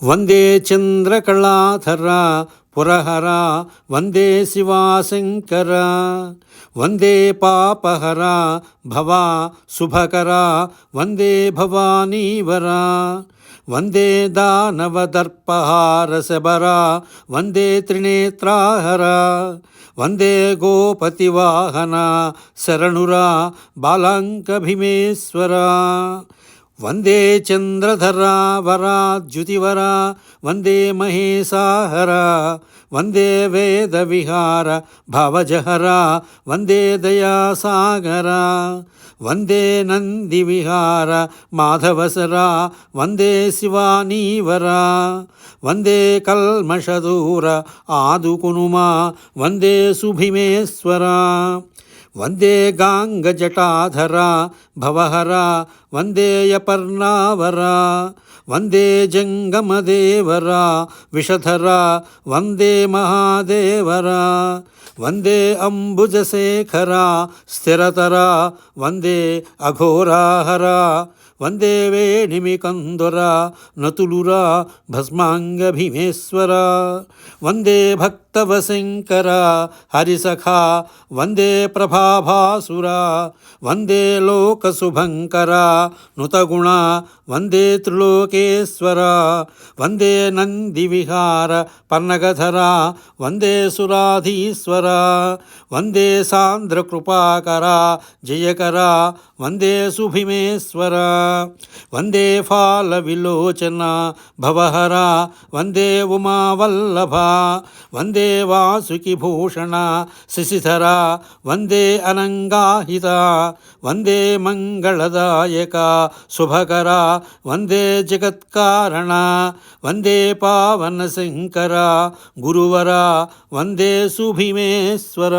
వందే చంద్రకళాధర పురహర వందే శివాశంకర వందే పాపహర భవ శుభకర వందే భవానీవర వందే దానవదర్పహారసబర వందే త్రినేత్రాహర వందే గోపతివాహన శరణురా బాలాంకభీమేశ్వర వందే చంద్రధరా వరాద్యుతివర వందే మహేశాహర వందే వేదవిహార భవజహర వందే దయాసాగర వందే నందివిహార మాధవసర వందే శివానీవర వందే కల్మషదూర ఆదుకునుమా వందే సుభీమేశ్వర వందే గాంగజటాధర భవహర వందే యపర్ణావర వందే జంగమదేవర విషధర వందే మహాదేవర వందే అంబుజశేఖర స్థిరతర వందే అఘోరాహర వందే వేణిమికందుర నతులురా భస్మాంగభీమేశ్వర వందే భక్తవశంకర హరిసఖా వందే ప్రభాభాసుర వందే లోకశుభంకర నుతగుణ వందే త్రిలోకేశ్వర వందే నందివిహార పన్నగధర వందే సురాధీశ్వర వందే సాంద్రకృపాకర జయకర వందే సుభీమేశ్వర వందే ఫాలవిలోచన భవహర వందే ఉమావల్లభ వందే వాసుకిభూషణ శశిధర వందే అనంగాహిత వందే మంగళదాయక శుభకర వందే జగత్కారణ వందే పావన శంకర గురువర వందే సుభీమేశ్వర.